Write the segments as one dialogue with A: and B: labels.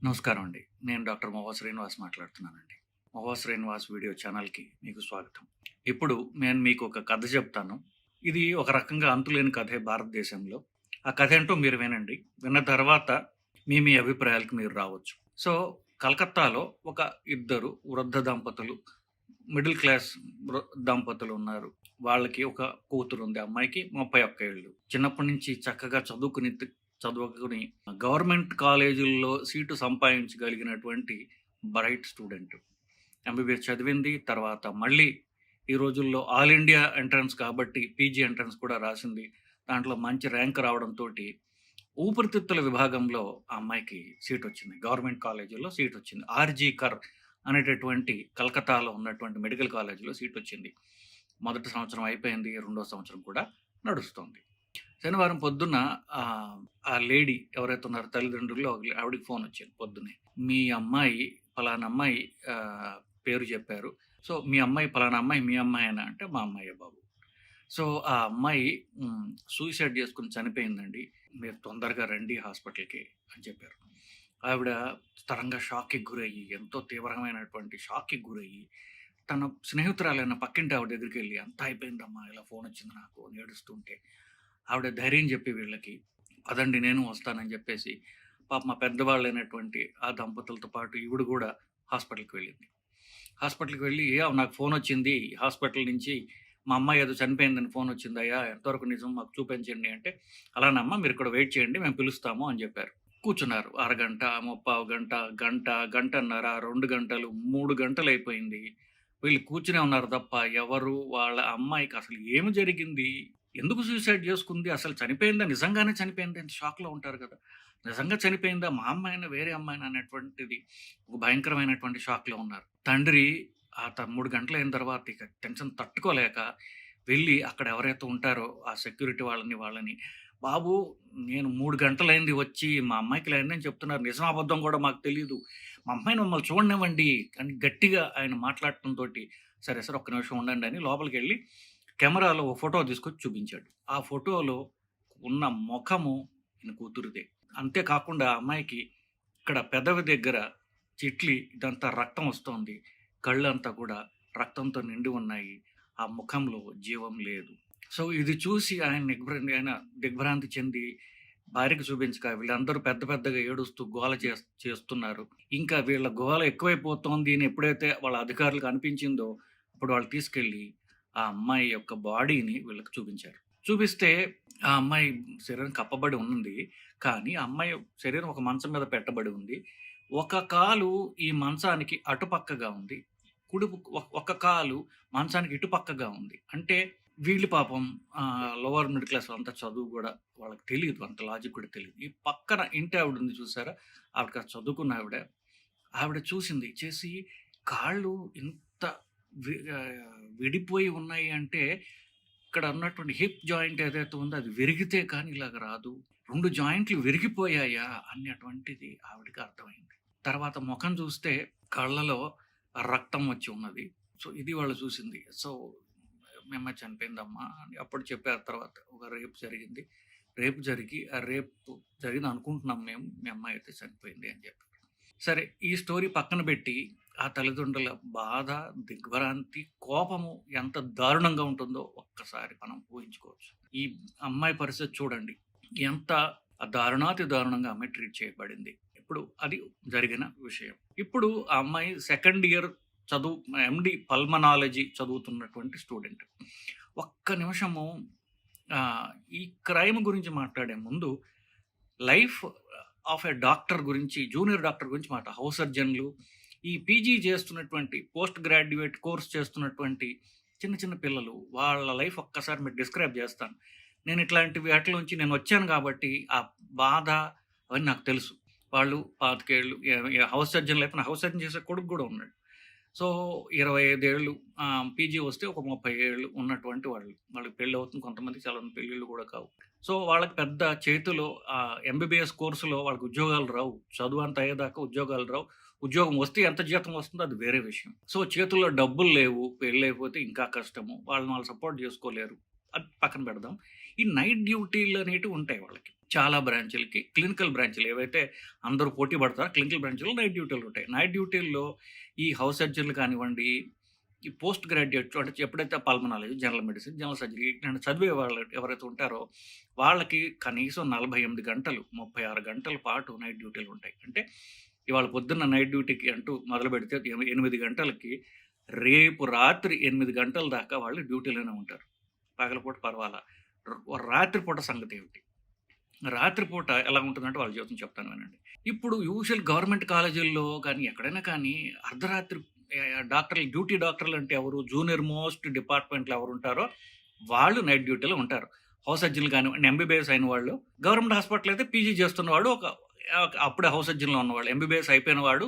A: నమస్కారం అండి. నేను డాక్టర్ మొహా శ్రీనివాస్ మాట్లాడుతున్నానండి. మొహా శ్రీనివాస్ వీడియో ఛానల్‌కి మీకు స్వాగతం. ఇప్పుడు నేను మీకు ఒక కథ చెప్తాను. ఇది ఒక రకంగా అంతులేని కథే భారతదేశంలో. ఆ కథ ఏంటో మీరు వినండి. విన్న తర్వాత మీ అభిప్రాయాలకు మీరు రావచ్చు. సో, కలకత్తాలో ఒక ఇద్దరు వృద్ధ దంపతులు, మిడిల్ క్లాస్ వృ దంపతులు ఉన్నారు. వాళ్ళకి ఒక కూతురుంది. అమ్మాయికి 31 ఏళ్ళు. చిన్నప్పటి నుంచి చక్కగా చదువుకుని గవర్నమెంట్ కాలేజీల్లో సీటు సంపాదించగలిగినటువంటి బ్రైట్ స్టూడెంట్. ఎంబీబీఎస్ చదివింది. తర్వాత మళ్ళీ ఈ రోజుల్లో ఆల్ ఇండియా ఎంట్రన్స్ కాబట్టి పీజీ ఎంట్రన్స్ కూడా రాసింది. దాంట్లో మంచి ర్యాంక్ రావడంతోటి ఊపిరితిత్తుల విభాగంలో ఆ అమ్మాయికి సీటొచ్చింది. గవర్నమెంట్ కాలేజీలో సీటొచ్చింది. ఆర్‌జీ కర్ అనేటటువంటి కలకత్తాలో ఉన్నటువంటి మెడికల్ కాలేజీలో సీటొచ్చింది. మొదటి సంవత్సరం అయిపోయింది. రెండో సంవత్సరం కూడా నడుస్తోంది. శనివారం పొద్దున్న ఆ లేడీ ఎవరైతే ఉన్నారో తల్లిదండ్రుల్లో ఆవిడకి ఫోనొచ్చింది పొద్దున్నే. మీ అమ్మాయి పలానా అమ్మాయి పేరు చెప్పారు. సో, మీ అమ్మాయి పలానా అమ్మాయి మీ అమ్మాయేనా? అంటే మా అమ్మాయే బాబు. సో, ఆ అమ్మాయి సూసైడ్ చేసుకొని చనిపోయిందండి. మీరు తొందరగా రండి హాస్పిటల్‌కి అని చెప్పారు. ఆవిడ స్థిరంగా షాక్‌కి గురయ్యి, ఎంతో తీవ్రమైనటువంటి షాక్‌కి గురయ్యి, తన స్నేహితురాలైన పక్కింటి ఆవిడ దగ్గరికెళ్ళి, "అంతా అయిపోయిందమ్మా, ఇలా ఫోనొచ్చింది నాకు" అని ఏడుస్తుంటే, ఆవిడ ధైర్యం చెప్పి వీళ్ళకి, "పదండి నేను వస్తానని" చెప్పేసి, పాపం మా పెద్దవాళ్ళైనటువంటి ఆ దంపతులతో పాటు ఈవిడ గూడా హాస్పిటల్‌కి వెళ్ళింది. హాస్పిటల్‌కి వెళ్ళి, నాకు ఫోనొచ్చింది హాస్పిటల్ నుంచి. మా అమ్మాయి ఏదో చనిపోయిందని ఫోనొచ్చిందయ్యా. ఎంతవరకు నిజం మాకు చూపించండి అంటే, "అలానమ్మా మీరిక్కడ వెయిట్ చేయండి. మేము పిలుస్తాము" అని జెప్పారు. కూర్చున్నారు. అరగంట, ముప్పావు గంట, గంట, గంటన్నర, 2 గంటలు, 3 గంటలయిపోయింది. వీళ్ళు కూర్చునే ఉన్నారు తప్ప ఎవరు వాళ్ళ అమ్మాయికి అసలు ఏమి జరిగింది? ఎందుకు సూసైడ్ జేసుకుంది? అసలు చనిపోయిందా? నిజంగానే చనిపోయిందా? అని షాక్‌లో ఉంటారు గదా! నిజంగా చనిపోయిందా? మా అమ్మాయినా? వేరే అమ్మాయినా? అనేటువంటిది ఒక భయంకరమైనటువంటి షాక్‌లో ఉన్నారు. తండ్రి 3 గంటలయిన తర్వాత ఇక టెన్షన్ తట్టుకోలేక వెళ్ళి అక్కడ ఎవరైతే ఉంటారో ఆ సెక్యూరిటీ వాళ్ళని, "బాబు, నేను 3 గంటలయింది వచ్చి మా అమ్మాయికి ఇలా అయిందని చెప్తున్నారు. నిజం అబద్ధం గూడా మాకు తెలీదు. మా అమ్మాయిని మమ్మల్ని చూడనివ్వండి" అని గట్టిగా ఆయన మాట్లాడటంతోటి, "సరే, సరే, ఒక్క నిమిషం ఉండండి" అని లోపలికెళ్ళి కెమెరాలో ఓ ఫోటో తీసుకొచ్చి చూపించాడు. ఆ ఫోటోలో ఉన్న మొఖము ఈయన కూతురిదే. అంతే కాకుండా ఆ అమ్మాయికి ఇక్కడ పెదవి దగ్గర చిట్లి ఇదంతా రక్తం వస్తోంది. కళ్ళంతా కూడా రక్తంతో నిండి ఉన్నాయి. ఆ ముఖంలో జీవం లేదు. సో, ఇది చూసి ఆయన దిగ్భ్రాంతి చెంది భార్యకి చూపించక వీళ్ళందరూ పెద్ద పెద్దగా ఏడుస్తూ గోల చేస్తున్నారు. ఇంకా వీళ్ళ గోల ఎక్కువైపోతోంది అని ఎప్పుడైతే వాళ్ళ అధికారులకు అనిపించిందో, అప్పుడు వాళ్ళు తీసుకెళ్ళి ఆ అమ్మాయి యొక్క బాడీని వీళ్ళకి చూపించారు. చూపిస్తే ఆ అమ్మాయి శరీరం కప్పబడి ఉంది. కానీ ఆ అమ్మాయి శరీరం ఒక మంచం మీద పెట్టబడి ఉంది. ఒక కాలు ఈ మంచానికి అటుపక్కగా ఉంది. ఒక కాలు మంచానికి ఇటుపక్కగా ఉంది. అంటే వీళ్ళు పాపం లోవర్ మిడిల్ క్లాస్ అంతా చదువు గూడా వాళ్ళకి తెలీదు. అంత లాజిక్ కూడా తెలీదు. ఈ పక్కన ఇంటి ఆవిడ ఉంది చూసారా? ఆవిడ కాస్త చదువుకున్న ఆవిడ. ఆవిడ చూసింది. చేసి కాళ్ళు ఇంత విడిపోయి ఉన్నాయి అంటే ఇక్కడ ఉన్నటువంటి హిప్ జాయింట్ ఏదైతే ఉందో అది విరిగితే కానీ ఇలాగ రాదు. 2 జాయింట్లు విరిగిపోయాయా అన్నటువంటిది ఆవిడకి అర్థమైంది. తర్వాత మొఖం చూస్తే కళ్ళలో రక్తం వచ్చి ఉన్నది. సో, ఇది వాళ్ళు చూసింది. సో, "మీ అమ్మాయి చనిపోయిందమ్మా" అని అప్పుడు చెప్పారు తర్వాత. ఒక రేప్ జరిగింది. రేపు జరిగింది అనుకుంటున్నాం మేము. మీ అమ్మాయి అయితే చనిపోయింది అని చెప్పారు. సరే, ఈ స్టోరీ పక్కన పెట్టి ఆ తల్లిదండ్రుల బాధ, దిగ్భ్రాంతి, కోపము ఎంత దారుణంగా ఉంటుందో ఒక్కసారి మనం ఊహించుకోవచ్చు. ఈ అమ్మాయి పరిస్థితి చూడండి. ఎంత దారుణాతి దారుణంగా ఆమె ట్రీట్ చేయబడింది. ఇప్పుడు అది జరిగిన విషయం. ఇప్పుడు ఆ అమ్మాయి సెకండ్ ఇయర్ చదువు ఎండీ పల్మనాలజీ చదువుతున్నటువంటి స్టూడెంట్. ఒక్క నిమిషము ఈ క్రైమ్ గురించి మాట్లాడే ముందు లైఫ్ ఆఫ్ ఎ డాక్టర్ గురించి, జూనియర్ డాక్టర్ గురించి హౌస్ సర్జన్‌లు, ఈ పీజీ చేస్తున్నటువంటి, పోస్ట్ గ్రాడ్యుయేట్ కోర్స్ చేస్తున్నటువంటి చిన్న చిన్న పిల్లలు, వాళ్ళ లైఫ్ ఒక్కసారి మీకు డిస్క్రైబ్ చేస్తాను. నేను ఇట్లాంటి వాటిలోంచి నేనొచ్చాను కాబట్టి, ఆ బాధ అవన్నీ నాకు తెలుసు. వాళ్ళు 25 ఏళ్ళు హౌస్ సర్జన్ లేకపోయినా హౌస్ సర్జన్ చేసే కొడుకు గూడా ఉన్నాడు. సో, 25 ఏళ్ళు పీజీ వస్తే ఒక 30 ఏళ్ళు ఉన్నటువంటి వాళ్ళు. వాళ్ళకి పెళ్లవుతుంది. కొంతమందికి చాలా పెళ్ళిళ్ళు గూడా కావు. సో, వాళ్ళకి పెద్ద చేతిలో ఎంబీబీఎస్ కోర్సులో వాళ్ళకి ఉద్యోగాలు రావు. చదువంతా అయ్యేదాకా ఉద్యోగాలు రావు. ఉద్యోగం వస్తే ఎంత జీతం వస్తుందో అది వేరే విషయం. సో, చేతుల్లో డబ్బులు లేవు. పెళ్లయిపోతే ఇంకా కష్టము. వాళ్ళని వాళ్ళు సపోర్ట్ జేసుకోలేరు. అది పక్కన పెడదాం. ఈ నైట్ డ్యూటీలనేటివి ఉంటాయి వాళ్ళకి. చాలా బ్రాంచులకి క్లినికల్ బ్రాంచులు ఏవైతే అందరూ పోటీ పడతారో క్లినికల్ బ్రాంచ్‌లో నైట్ డ్యూటీలు ఉంటాయి. నైట్ డ్యూటీల్లో ఈ హౌస్ సర్జన్‌లు కానివ్వండి, ఈ పోస్ట్ గ్రాడ్యుయేట్స్ అంటే ఎప్పుడైతే pulmonology, general medicine, general surgery ఇట్లాంటి చదివే వాళ్ళు ఎవరైతే ఉంటారో వాళ్ళకి కనీసం 48 గంటలు, 36 గంటల పాటు నైట్ డ్యూటీలు ఉంటాయి. అంటే ఇవాళ పొద్దున్న నైట్ డ్యూటీకి అంటూ మొదలుపెడితే 8 గంటలకి రేపు రాత్రి 8 గంటల దాకా వాళ్ళు డ్యూటీలోనే ఉంటారు. పగలపూట పర్వాలా. రాత్రిపూట సంగతేమిటి? రాత్రిపూట ఎలా ఉంటుందంటే వాళ్ళ జీవితం చెప్తాను వినండి. ఇప్పుడు యూజువల్ గవర్నమెంట్ కాలేజీల్లో కానీ, ఎక్కడైనా కానీ అర్ధరాత్రి డాక్టర్లు డ్యూటీ డాక్టర్లు అంటే ఎవరు? జూనియర్ మోస్ట్ డిపార్ట్మెంట్‌లో ఎవరుంటారో వాళ్ళు నైట్ డ్యూటీలో ఉంటారు. హౌస్ సర్జన్‌లు కానివ్వండి, ఎంబీబీఎస్ అయిన వాళ్ళు, గవర్నమెంట్ హాస్పిటల్ అయితే పీజీ చేస్తున్నవాడు అప్పుడే హౌస్ సర్జన్‌లో ఉన్నవాళ్ళు, ఎంబీబీఎస్ అయిపోయిన వాడు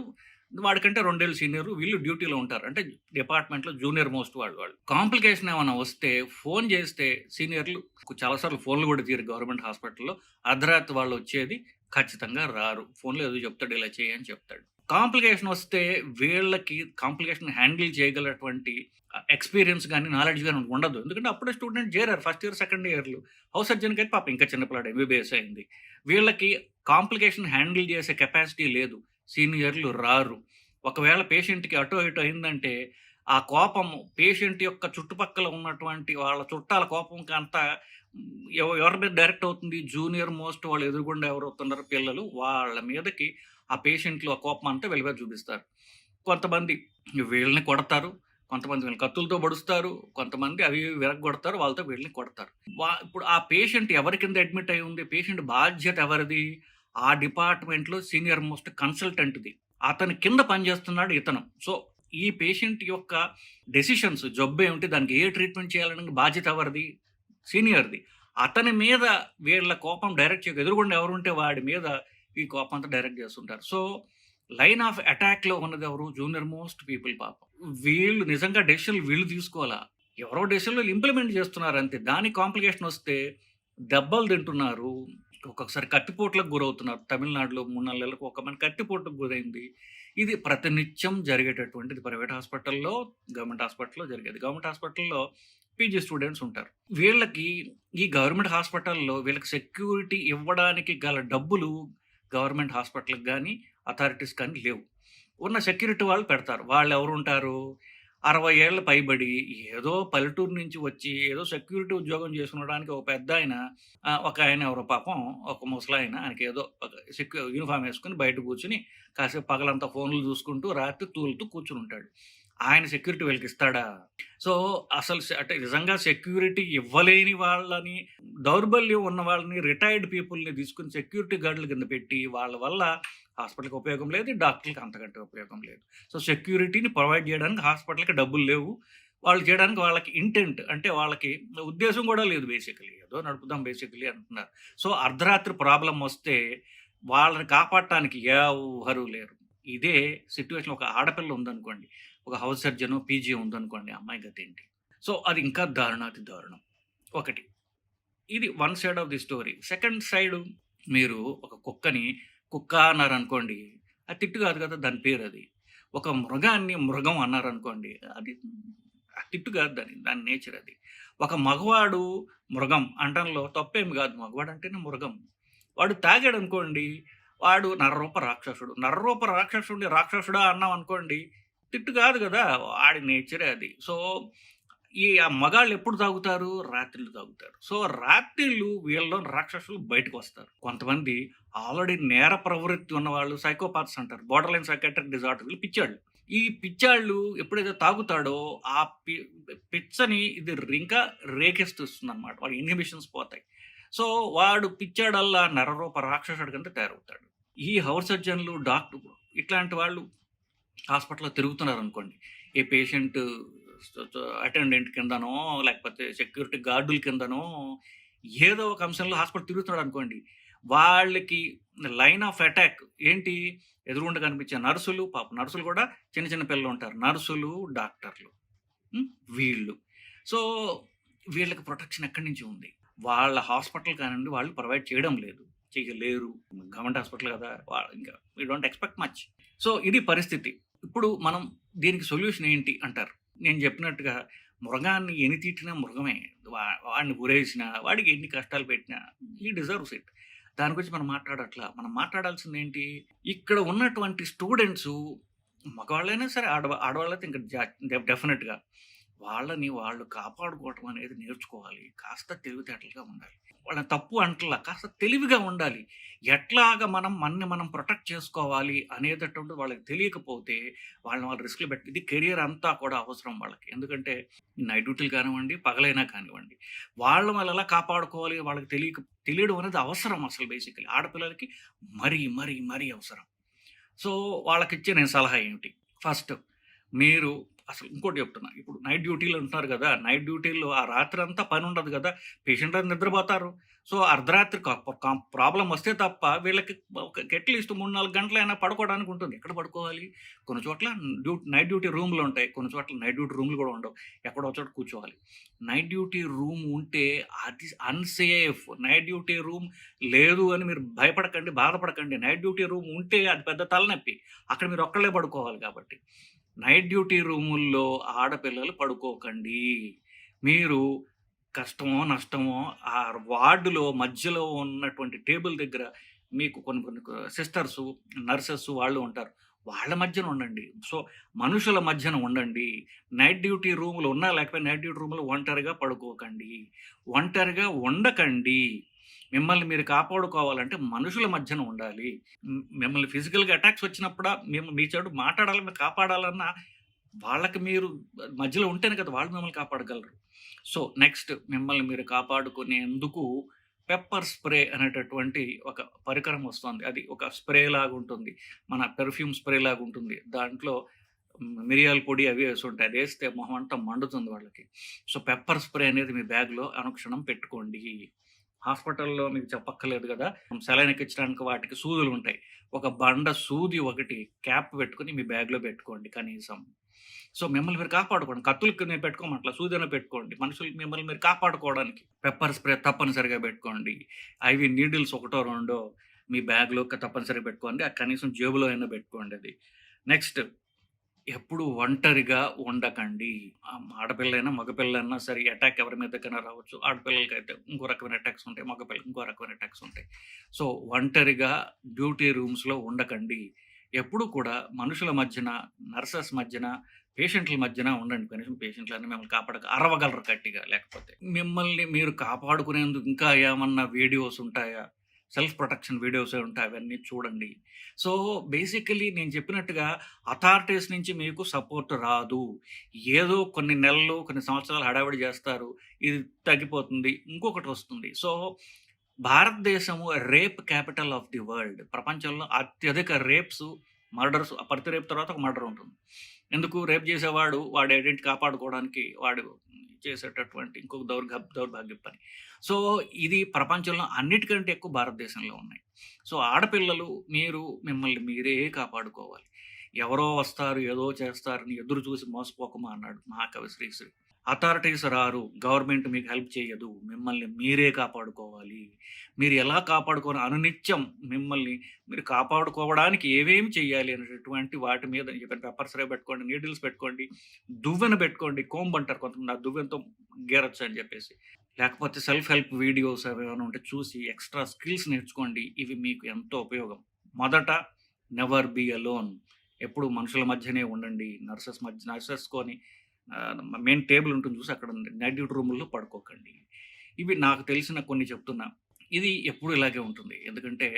A: వాడికంటే 2 ఏళ్ళు సీనియర్ వీళ్ళు డ్యూటీలో ఉంటారు. అంటే డిపార్ట్మెంట్‌లో జూనియర్ మోస్ట్ వాళ్ళు. కాంప్లికేషన్ ఏమన్నా వస్తే ఫోన్ చేస్తే సీనియర్‌లు చాలా సార్లు ఫోన్‌లు కూడా తీయరు గవర్నమెంట్ హాస్పిటల్‌లో. అర్ధరాత్రి వాళ్ళు వచ్చేది ఖచ్చితంగా రారు. ఫోన్‌లో ఏదో చెప్తాడు, ఇలా చెయ్యి అని చెప్తాడు. కాంప్లికేషన్ వస్తే వీళ్ళకి కాంప్లికేషన్ హ్యాండిల్ చేయగలటువంటి ఎక్స్‌పీరియన్స్ గాని, నాలెడ్జ్ గాని ఉండదు. ఎందుకంటే అప్పుడే స్టూడెంట్ చేరారు. ఫస్ట్ ఇయర్, సెకండ్ ఇయర్‌లు. హౌస్ సర్జన్‌కి అయితే పాపం ఇంకా చిన్న పిల్లాడు ఎంబీబీఎస్ అయింది. వీళ్ళకి కాంప్లికేషన్ హ్యాండిల్ చేసే కెపాసిటీ లేదు. సీనియర్‌లు రారు. ఒకవేళ పేషెంట్‌కి అటో ఇటో అయిందంటే ఆ కోపం పేషెంట్ యొక్క చుట్టుపక్కల ఉన్నటువంటి వాళ్ళ చుట్టాల కోపంకంతా ఎవరి మీద డైరెక్ట్ అవుతుంది? జూనియర్ మోస్ట్ వాళ్ళ ఎదురుగుండా ఎవరవుతున్నారో పిల్లలు వాళ్ళ మీదకి ఆ పేషెంట్లు ఆ కోపం అంతా వీళ్ళ మీద చూపిస్తారు. కొంతమంది వీళ్ళని కొడతారు. కొంతమంది వీళ్ళని కత్తులతో పొడుస్తారు. కొంతమంది అవి విరగ్గొడతారు. వాళ్ళతో వీళ్ళని కొడతారు. ఇప్పుడు ఆ పేషెంట్ ఎవరి కింద అడ్మిట్ అయ్యి ఉంది? పేషెంట్ బాధ్యత ఎవరిది? ఆ డిపార్ట్‌మెంట్‌లో సీనియర్ మోస్ట్ కన్సల్టెంట్‌ది. అతని కింద పనిచేస్తున్నాడు ఇతను. సో, ఈ పేషెంట్ యొక్క డెసిషన్స్ జబ్బేమిటి? దానికి ఏ ట్రీట్మెంట్ చేయాలనే బాధ్యత ఎవరిది? సీనియర్‌ది. అతని మీద వీళ్ళ కోపం డైరెక్ట్ ఎదురుగుండా ఎవరుంటే వాడి మీద ఈ కోపం అంతా డైరెక్ట్ చేస్తుంటారు. సో, లైన్ ఆఫ్ అటాక్‌లో ఉన్నది ఎవరు? జూనియర్ మోస్ట్ పీపుల్ పాపం. వీళ్ళు నిజంగా డెసిషన్‌లు వీళ్ళు తీసుకోలా. ఎవరో డెసిషన్‌లు ఇంప్లిమెంట్ చేస్తున్నారు అంతే. దానికి కాంప్లికేషన్ వస్తే దెబ్బలు తింటున్నారు. ఒక్కొక్కసారి కత్తిపోట్లకు గురవుతున్నారు. తమిళనాడులో 3, 4 నెలలకు ఒక మంది కత్తిపోటుకు గురైంది. ఇది ప్రతినిత్యం జరిగేటటువంటిది. ప్రైవేట్ హాస్పిటల్‌లో, గవర్నమెంట్ హాస్పిటల్‌లో జరిగేది. గవర్నమెంట్ హాస్పిటల్‌లో పీజీ స్టూడెంట్స్ ఉంటారు. వీళ్ళకి ఈ గవర్నమెంట్ హాస్పిటల్‌లో వీళ్ళకి సెక్యూరిటీ ఇవ్వడానికి గల డబ్బులు గవర్నమెంట్ హాస్పిటల్‌కి గానీ, అథారిటీస్ కానీ లేవు. ఉన్న సెక్యూరిటీ వాళ్ళు పెడతారు. వాళ్ళెవరుంటారు? 60 ఏళ్ల పైబడి ఏదో పల్లెటూరు నుంచి వచ్చి ఏదో సెక్యూరిటీ ఉద్యోగం చేసుకునడానికి ఒక పెద్దాయన ఒకాయన ఎవరో పాపం ఒక ముసలాయన ఆయనకేదో యూనిఫార్మ్ ఏసుకొని బయట కూర్చొని కాసేపు పగలంతా ఫోన్‌లు చూసుకుంటూ రాత్రి తూలుతూ కూర్చునుంటాడు. ఆయన సెక్యూరిటీ వీళ్ళకిస్తాడా? సో, అసలు అంటే నిజంగా సెక్యూరిటీ ఇవ్వలేని వాళ్ళని, దౌర్బల్యం ఉన్న వాళ్ళని, రిటైర్డ్ పీపుల్‌ని తీసుకొని సెక్యూరిటీ గార్డుల కింద పెట్టి వాళ్ళ వల్ల హాస్పిటల్‌కి ఉపయోగం లేదు. డాక్టర్‌లకి అంతకంటే ఉపయోగం లేదు. సో, సెక్యూరిటీని ప్రొవైడ్ చేయడానికి హాస్పిటల్‌కి డబ్బులు లేవు. వాళ్ళు చేయడానికి వాళ్ళకి ఇంటెంట్ అంటే వాళ్ళకి ఉద్దేశ్యం కూడా లేదు బేసికల్లీ. ఏదో నడుపుదాం బేసికల్లీ అంటున్నారు. సో, అర్ధరాత్రి ప్రాబ్లమ్ వస్తే వాళ్ళని కాపాడటానికి ఎవ్వరు లేరు. ఇదే సిట్యుయేషన్. ఒక ఆడపిల్ల ఉందనుకోండి. ఒక హౌస్ సర్జనో, పీజీ ఉందనుకోండి. అమ్మాయి గతేంటి? సో, అది ఇంకా దారుణాతి దారుణం. ఒకటి. ఇది one side of the story. Second side మీరు ఒక కుక్కని కుక్క అన్నారనుకోండి. అది తిట్టు కాదు కదా! దాని పేరది. ఒక మృగాన్ని మృగం అన్నారనుకోండి. అది తిట్టు కాదు దాని నేచర్ అది. ఒక మగవాడు మృగం అనటంలో తప్పేమి కాదు. మగవాడంటేనే మృగం. వాడు తాగాడనుకోండి. వాడు నరరూప రాక్షసుడు. నరరూప రాక్షసుడిని రాక్షసుడా అన్నామనుకోండి. తిట్టు కాదు కదా! వాడి నేచరే అది. సో, మగాళ్ళు ఎప్పుడు తాగుతారు? రాత్రిళ్ళు తాగుతారు. సో, రాత్రిళ్ళు వీళ్ళలో రాక్షసులు బయటకొస్తారు. కొంతమంది ఆల్రెడీ నేర ప్రవృత్తి ఉన్నవాళ్ళు సైకోపాత్స్ అంటారు. బోర్డర్ లైన్ సైకియాట్రిక్ డిజార్డర్ వీళ్ళు పిచ్చాళ్ళు. ఈ పిచ్చాళ్ళు ఎప్పుడైతే తాగుతాడో ఆ పిచ్చని ఇది ఇంకా రేకెత్తిస్తుందనమాట. వాడి ఇన్హిబిషన్స్ పోతాయి. సో, వాడు పిచ్చాడల్లా నరరూప రాక్షసుడి కింద తయారవుతాడు. ఈ హౌస్ సర్జన్‌లు, డాక్టర్లు ఇట్లాంటి వాళ్ళు హాస్పిటల్‌లో తిరుగుతున్నారనుకోండి. ఏ పేషెంట్ అటెండెంట్ కిందనో, లేకపోతే సెక్యూరిటీ గార్డుల కిందనో ఏదో ఒక అంశంలో హాస్పిటల్ తిరుగుతున్నాడనుకోండి. వాళ్ళకి లైన్ ఆఫ్ అటాక్ ఏంటి? ఎదురుగుండా కనిపించే నర్సులు, పాపం నర్సులు కూడా చిన్న చిన్న పిల్లలుంటారు. నర్సులు, డాక్టర్లు. వీళ్ళు. సో, వీళ్ళకి ప్రొటెక్షన్ ఎక్కడి నుంచి ఉంది? వాళ్ళ హాస్పిటల్ కానివ్వండి వాళ్ళు ప్రొవైడ్ చేయడం లేదు. చేయలేరు. గవర్నమెంట్ హాస్పిటల్ కదా! ఇంకా we don't expect much. So, ఇది పరిస్థితి. ఇప్పుడు మనం దీనికి సొల్యూషన్ ఏంటి అంటారు. నేను చెప్పినట్టుగా మృగాన్ని ఎన్ని తిట్టినా మృగమే. వాడిని ఊరేసినా, వాడికి ఎన్ని కష్టాలు పెట్టినా హి డిజర్వ్స్ ఇట్. దాని గురించి మనం మాట్లాడట్లా. మనం మాట్లాడాల్సిందేంటి? ఇక్కడ ఉన్నటువంటి స్టూడెంట్సు మగవాళ్ళైనా సరే, ఆడవాళ్ళైతే ఇంక డెఫినిట్‌గా వాళ్ళని వాళ్ళు కాపాడుకోవటం అనేది నేర్చుకోవాలి. కాస్త తెలివితేటలుగా ఉండాలి. వాళ్ళని తప్పు అంటలా. కాస్త తెలివిగా ఉండాలి. ఎట్లాగా మనల్ని మనం ప్రొటెక్ట్ చేసుకోవాలి అనేటటువంటిది వాళ్ళకి తెలియకపోతే వాళ్ళని వాళ్ళు రిస్క్‌లో పెట్టి ఇది కెరియర్ అంతా కూడా అవసరం వాళ్ళకి. ఎందుకంటే నైట్ డ్యూటీలు కానివ్వండి, పగలైనా కానివ్వండి. వాళ్ళని వాళ్ళు ఎలా కాపాడుకోవాలి వాళ్ళకి తెలియడం అనేది అవసరం అసలు బేసికల్లీ. ఆడపిల్లలకి మరీ అవసరం. సో, వాళ్ళకిచ్చే నేను సలహా ఏమిటి? ఫస్ట్ మీరు అసలు ఇంకోటి చెప్తున్నా. ఇప్పుడు నైట్ డ్యూటీలు అంటున్నారు గదా! నైట్ డ్యూటీల్లో ఆ రాత్రంతా పనుండదు గదా! పేషెంట్‌లందరూ నిద్రపోతారు. సో, అర్ధరాత్రి ప్రాబ్లమ్ వస్తే తప్ప వీళ్ళకి అట్‌లీస్ట్ 3, 4 గంటలైనా పడుకోవడానికి ఉంటుంది. ఎక్కడ పడుకోవాలి? కొన్ని చోట్ల నైట్ డ్యూటీ రూమ్‌లుంటాయి. కొన్ని చోట్ల నైట్ డ్యూటీ రూమ్‌లు గూడా ఉండవు. ఎక్కడో చోట కూర్చోవాలి. నైట్ డ్యూటీ రూమ్ ఉంటే అది అన్‌సేఫ్. నైట్ డ్యూటీ రూమ్ లేదు అని మీరు భయపడకండి, బాధపడకండి. నైట్ డ్యూటీ రూమ్ ఉంటే అది పెద్ద తలనొప్పి. అక్కడ మీరు ఒక్కళ్ళే పడుకోవాలి కాబట్టి. నైట్ డ్యూటీ రూముల్లో ఆడపిల్లలు పడుకోకండి. మీరు కష్టమో, నష్టమో ఆ వార్డులో మధ్యలో ఉన్నటువంటి టేబుల్ దగ్గర మీకు కొన్ని కొన్ని సిస్టర్సు, నర్సెస్ వాళ్ళు ఉంటారు. వాళ్ళ మధ్యన ఉండండి. సో, మనుషుల మధ్యన ఉండండి. నైట్ డ్యూటీ రూములు ఉన్నా లేకపోయినా నైట్ డ్యూటీ రూమ్‌లో ఒంటరిగా పడుకోకండి. ఒంటరిగా ఉండకండి. మిమ్మల్ని మీరు కాపాడుకోవాలంటే మనుషుల మధ్యన ఉండాలి. మిమ్మల్ని ఫిజికల్‌గా అటాక్స్ వచ్చినప్పుడా మీ చెడు మాట్లాడాలి, మీరు కాపాడాలన్నా వాళ్ళకి మీరు మధ్యలో ఉంటేనే కదా వాళ్ళు మిమ్మల్ని కాపాడగలరు. సో, నెక్స్ట్ మిమ్మల్ని మీరు కాపాడుకునేందుకు పెప్పర్ స్ప్రే అనేటటువంటి ఒక పరికరం వస్తోంది. అది ఒక స్ప్రే లాగుంటుంది. మన పెర్ఫ్యూమ్ స్ప్రే లాగుంటుంది. దాంట్లో మిరియాల పొడి అవి యేసుంటాయి. అదేస్తే మొహం అంతా మండుతుంది వాళ్ళకి. సో, పెప్పర్ స్ప్రే అనేది మీ బ్యాగ్‌లో అనుక్షణం పెట్టుకోండి. హాస్పిటల్‌లో మీకు చెప్పక్కర్లేదు గదా! సెలైన్ ఎక్కించడానికి వాటికి సూదులుంటాయి. ఒక బండ సూది ఒకటి క్యాప్ పెట్టుకొని మీ బ్యాగ్‌లో పెట్టుకోండి కనీసం. సో, మిమ్మల్ని మీరు కాపాడుకోండి. కత్తులకి నేను పెట్టుకోమట్ల. సూదైనా పెట్టుకోండి. మనుషులు మిమ్మల్ని మీరు కాపాడుకోవడానికి. పెప్పర్ స్ప్రే తప్పనిసరిగా పెట్టుకోండి. ఐవీ నీడిల్స్ ఒకటో, రెండో మీ బ్యాగ్‌లో తప్పనిసరిగా పెట్టుకోండి. కనీసం జేబులో అయినా పెట్టుకోండి అది. నెక్స్ట్ ఎప్పుడు ఒంటరిగా ఉండకండి. ఆడపిల్లైనా, మగపిల్లైనా సరే అటాక్ ఎవరి మీదకైనా రావచ్చు. ఆడపిల్లలకైతే ఇంకో రకమైన అటాక్స్ ఉంటాయి. మగపిల్లలకి ఇంకో రకమైన అటాక్స్ ఉంటాయి. సో, ఒంటరిగా డ్యూటీ రూమ్స్‌లో ఉండకండి. ఎప్పుడు కూడా మనుషుల మధ్యన, నర్సెస్ మధ్యన, పేషెంట్‌ల మధ్యన ఉండండి. కనీసం పేషెంట్‌లన్నా మిమ్మల్ని అరవగలరు గట్టిగా లేకపోతే. మిమ్మల్ని మీరు కాపాడుకునేందుకు ఇంకా ఏమన్నా వీడియోస్ ఉంటాయా? సెల్ఫ్ ప్రొటెక్షన్ వీడియోసే ఉంటాయి. అవన్నీ చూడండి. సో, బేసికల్లీ నేను చెప్పినట్టుగా అథారిటీస్ నుంచి మీకు సపోర్ట్ రాదు. ఏదో కొన్ని నెలలు, కొన్ని సంవత్సరాలు హడావిడి జేస్తారు. ఇది తగ్గిపోతుంది. ఇంకొకటొస్తుంది. సో, భారతదేశము rape capital of the world. ప్రపంచంలో అత్యధిక రేప్స్, మర్డర్స్ ప్రతి రేప్ తర్వాత ఒక మర్డర్ ఉంటుంది. ఎందుకు రేప్ చేసేవాడు వాడి ఐడెంటిటీ కాపాడుకోవడానికి వాడు చేసేటటువంటి ఇంకొక దౌర్భాగ్యపు పని. సో, ఇది ప్రపంచంలో అన్నిటికంటే ఎక్కువ భారతదేశంలో ఉన్నాయి. సో, ఆడపిల్లలు మీరు మిమ్మల్ని మీరే కాపాడుకోవాలి. ఎవరో వస్తారు, ఏదో చేస్తారని ఎదురు చూసి మోసపోకమా అన్నాడు మహాకవి శ్రీశ్రీ. అథారిటీస్ రారు. గవర్నమెంట్ మీకు హెల్ప్ చేయదు. మిమ్మల్ని మీరే కాపాడుకోవాలి. మీరు ఎలా అనునిత్యం మిమ్మల్ని మీరు కాపాడుకోవడానికి ఏవేమి చేయాలి అనేటటువంటి వాటి మీద చెప్పాను. పెప్పర్ స్ప్రే పెట్టుకోండి, నీడిల్స్ పెట్టుకోండి, దువ్వెన పెట్టుకోండి. కోంబ్ అంటారు కొంతమంది. ఆ దువ్వెనతో గీరొచ్చు అని చెప్పేసి. లేకపోతే సెల్ఫ్ హెల్ప్ వీడియోస్ అవేమైనా ఉంటే చూసి ఎక్స్‌ట్రా స్కిల్స్ నేర్చుకోండి. ఇవి మీకు ఎంతో ఉపయోగం. మొదట నెవర్ బీ అలోన్. ఎప్పుడు మనుషుల మధ్యనే ఉండండి. నర్సెస్‌తోని మెయిన్ టేబుల్ ఉంటుంది చూసి అక్కడ నైట్ డ్యూటీ రూముల్లో పడుకోకండి. ఇవి నాకు తెలిసిన కొన్ని చెప్తున్నా. ఇది ఎప్పుడు ఇలాగే ఉంటుంది. ఎందుకంటే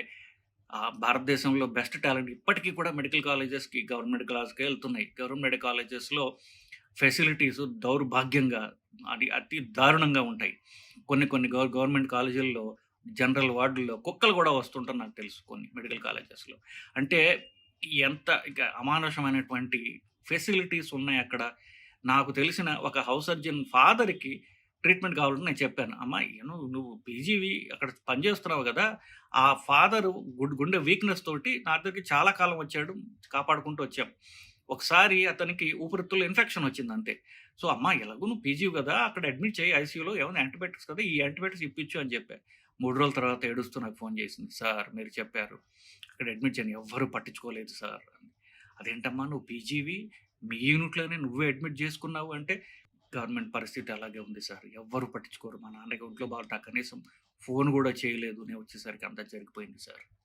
A: భారతదేశంలో బెస్ట్ టాలెంట్ ఇప్పటికి కూడా మెడికల్ కాలేజెస్‌కి, గవర్నమెంట్ మెడికల్ కాలేజ్‌కే ఎళ్తున్నాయి. గవర్నమెంట్ మెడికల్ కాలేజెస్‌లో ఫెసిలిటీస్ దౌర్భాగ్యంగా అది అతి దారుణంగా ఉంటాయి. కొన్ని కొన్ని గవర్నమెంట్ కాలేజీల్లో జనరల్ వార్డుల్లో కుక్కలు గూడా వస్తుంటాయి నాకు తెలుసు కొన్ని మెడికల్ కాలేజెస్‌లో. అంటే ఎంత ఇక అమానుషమైనటువంటి ఫెసిలిటీస్ ఉన్నాయి అక్కడ. నాకు తెలిసిన ఒక హౌస్ సర్జన్ ఫాదర్‌కి ట్రీట్మెంట్ కావాలని నేను చెప్పాను. అమ్మా నువ్వు పీజీవి అక్కడ పని చేస్తున్నావు గదా! ఆ ఫాదరు గుండె వీక్‌నెస్ తోటి నా దగ్గరికి చాలా కాలం వచ్చాడు. కాపాడుకుంటూ వచ్చాం. ఒకసారి అతనికి ఊపిరితిత్తుల్లో ఇన్ఫెక్షన్ వచ్చిందంతే. సో, అమ్మా ఎలాగో నువ్వు పీజీ గదా! అక్కడ అడ్మిట్ చెయ్యి ఐసీయూలో ఏమైనా యాంటిబయాటిక్స్ కదా! ఈ యాంటిబయాటిక్స్ ఇప్పించు అని చెప్పా. 3 రోజుల తర్వాత ఏడుస్తూ నాకు ఫోన్ చేసింది. సార్ మీరు చెప్పారు. అక్కడ అడ్మిట్ చేయను. ఎవ్వరు పట్టించుకోలేదు సార్. అదేంటమ్మా నువ్వు పీజీవి మీ యూనిట్‌లోనే నువ్వే అడ్మిట్ చేసుకున్నావు అంటే, గవర్నమెంట్ పరిస్థితి అలాగే ఉంది సార్. ఎవ్వరు పట్టించుకోరు. మా నాన్నకి ఒంట్లో బాగోట కనీసం ఫోన్ గూడా చేయలేదు. నేను వచ్చేసరికి అంతా జరిగిపోయింది సార్.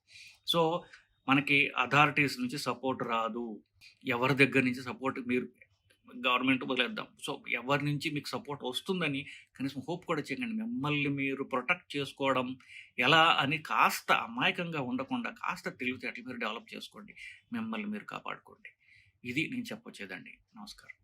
A: సో, మనకి అథారిటీస్ నుంచి సపోర్ట్ రాదు. ఎవరి దగ్గర నుంచి సపోర్ట్ మీరు గవర్నమెంట్ వదిలేద్దాం. సో, ఎవరి నుంచి మీకు సపోర్ట్ వస్తుందని కనీసం హోప్ కూడా చేయకండి. మిమ్మల్ని మీరు ప్రొటెక్ట్ చేసుకోవడం ఎలా అని కాస్త అమాయకంగా ఉండకుండా కాస్త తెలివితేటలు మీరు డెవలప్ చేసుకోండి. మిమ్మల్ని మీరు కాపాడుకోండి. ఇది నేను చెప్పొచ్చేదండి. నమస్కారం.